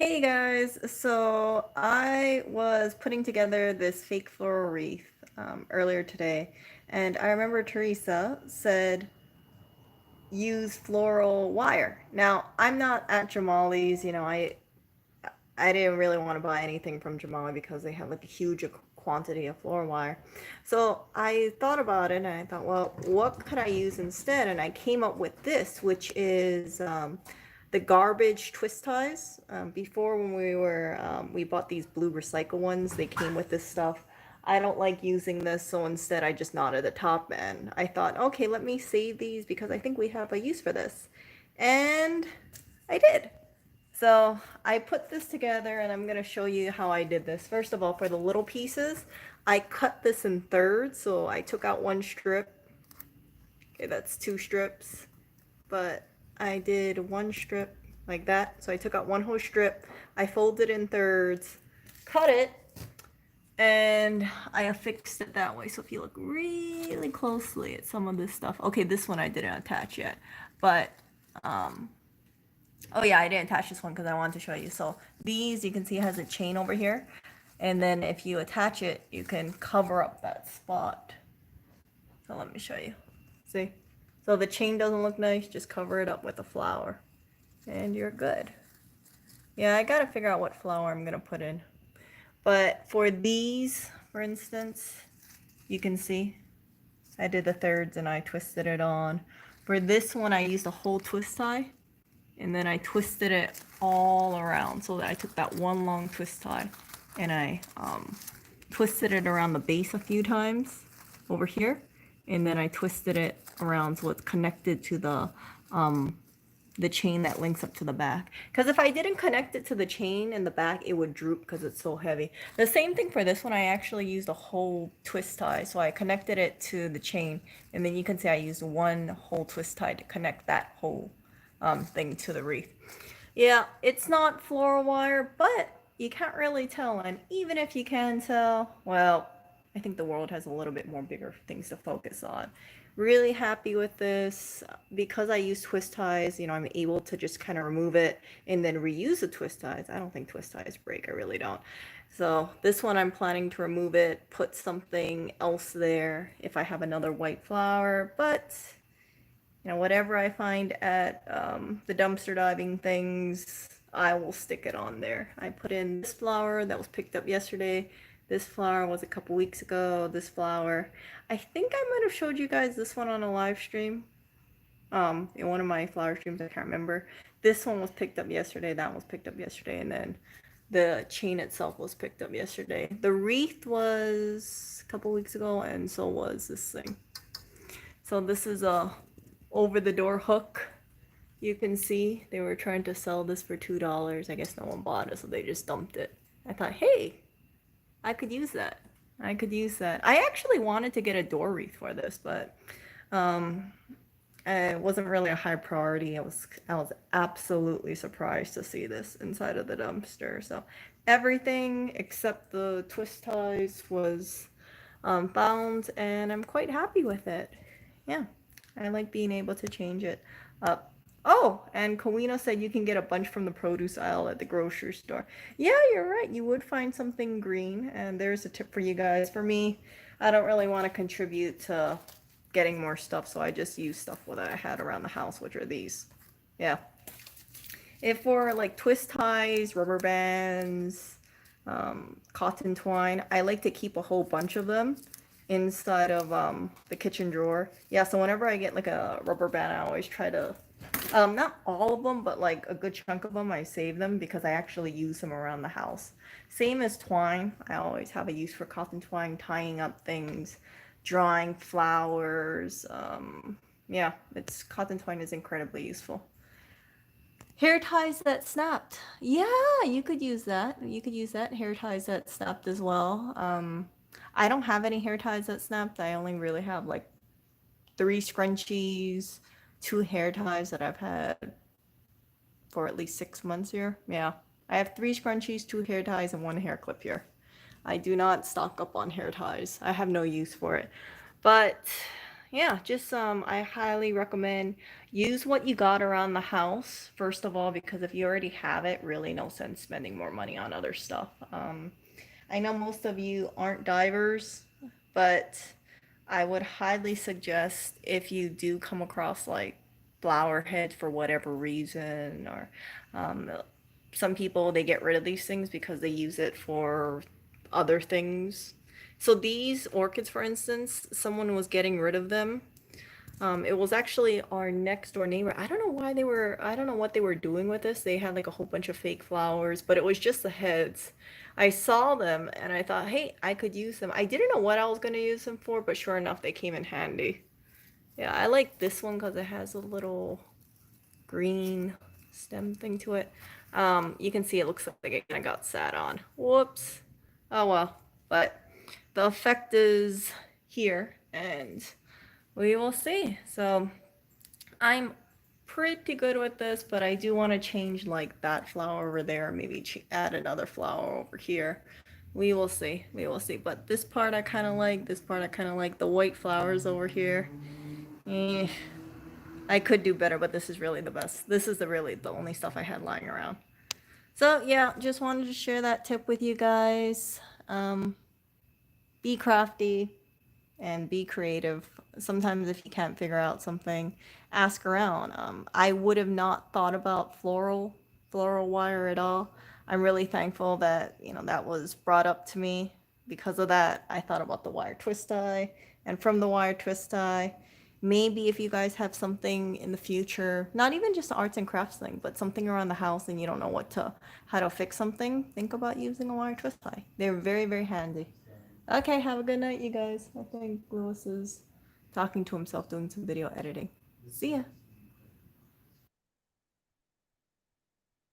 Hey guys, so I was putting together this fake floral wreath earlier today, and I remember Teresa said use floral wire. Now, I'm not at Jamali's, I didn't really want to buy anything from Jamali because they have like a huge quantity of floral wire. So I thought about it and I thought, well, what could I use instead? And I came up with this, which is the garbage twist ties. Before when we bought these blue recycle ones, they came with this stuff. I don't like using this, so instead I just knotted the top and I thought, okay, let me save these because I think we have a use for this. And I did. So I put this together and I'm going to show you how I did this. First of all, for the little pieces, I cut this in thirds. So I took out one strip. Okay, that's two strips. But I did one strip like that. So I took out one whole strip. I folded in thirds, cut it, and I affixed it that way. So if you look really closely at some of this stuff. Okay, this one I didn't attach yet. But oh yeah, I didn't attach this one because I wanted to show you. So these, you can see it has a chain over here. And then if you attach it, you can cover up that spot. So let me show you. See? So the chain doesn't look nice, just cover it up with a flower. And you're good. Yeah, I gotta figure out what flower I'm gonna put in. But for these, for instance, you can see I did the thirds and I twisted it on. For this one, I used a whole twist tie. And then I twisted it all around so that I took that one long twist tie and I twisted it around the base a few times over here, and then I twisted it around so it's connected to the chain that links up to the back. Because if I didn't connect it to the chain in the back, it would droop because it's so heavy. The same thing for this one, I actually used a whole twist tie. So I connected it to the chain, and then you can see I used one whole twist tie to connect that whole thing to the wreath. Yeah, it's not floral wire, but you can't really tell. And even if you can tell, well, I think the world has a little bit more bigger things to focus on. Really happy with this. Because I use twist ties, I'm able to just kind of remove it and then reuse the twist ties. I don't think twist ties break, I really don't. So this one I'm planning to remove it, put something else there if I have another white flower, but whatever I find at the dumpster diving things, I will stick it on there. I put in this flower that was picked up yesterday. This flower was a couple weeks ago. This flower, I think I might have showed you guys this one on a live stream. In one of my flower streams, I can't remember. This one was picked up yesterday. That was picked up yesterday, and then the chain itself was picked up yesterday. The wreath was a couple weeks ago, and so was this thing. So this is a over the door hook. You can see they were trying to sell this for $2. I guess no one bought it, so they just dumped it. I thought, hey, I could use that. I could use that. I actually wanted to get a door wreath for this, but it wasn't really a high priority. I was absolutely surprised to see this inside of the dumpster. So everything except the twist ties was found, and I'm quite happy with it. Yeah, I like being able to change it up. Oh, and Kawina said you can get a bunch from the produce aisle at the grocery store. Yeah, you're right. You would find something green, and there's a tip for you guys. For me, I don't really want to contribute to getting more stuff, so I just use stuff that I had around the house, which are these. Yeah. If for like twist ties, rubber bands, cotton twine, I like to keep a whole bunch of them inside of the kitchen drawer. Yeah, so whenever I get like a rubber band, I always try to, not all of them, but like a good chunk of them, I save them because I actually use them around the house. Same as twine. I always have a use for cotton twine, tying up things, drawing flowers. Yeah, it's cotton twine is incredibly useful. Hair ties that snapped. Yeah, you could use that. You could use that. Hair ties that snapped as well. I don't have any hair ties that snapped. I only really have like 3 scrunchies, 2 hair ties that I've had for at least 6 months here. Yeah. I have 3 scrunchies, 2 hair ties, and 1 hair clip here. I do not stock up on hair ties. I have no use for it. But yeah, just I highly recommend use what you got around the house, first of all, because if you already have it, really no sense spending more money on other stuff. I know most of you aren't divers, but I would highly suggest if you do come across like flower heads for whatever reason, or um, some people they get rid of these things because they use it for other things. So these orchids, for instance, someone was getting rid of them. It was actually our next door neighbor. I don't know why they were, I don't know what they were doing with this. They had like a whole bunch of fake flowers, but it was just the heads. I saw them and I thought, hey, I could use them. I didn't know what I was going to use them for, but sure enough, they came in handy. Yeah, I like this one because it has a little green stem thing to it. You can see it looks like it kind of got sat on. Whoops. Oh well. But the effect is here and we will see. So I'm pretty good with this, but I do want to change like that flower over there, maybe add another flower over here. We will see. We will see. But this part I kind of like. This part I kind of like. The white flowers over here. Eh, I could do better, but this is really the best. This is really the only stuff I had lying around. So yeah, just wanted to share that tip with you guys. Be crafty and be creative. Sometimes if you can't figure out something, ask around. I would have not thought about floral wire at all. I'm really thankful that that was brought up to me. Because of that, I thought about the wire twist tie, and from the wire twist tie, maybe if you guys have something in the future, not even just the arts and crafts thing, but something around the house and you don't know how to fix something, think about using a wire twist tie. They're very, very handy. Okay, have a good night, you guys. I think Lewis is talking to himself doing some video editing. See ya.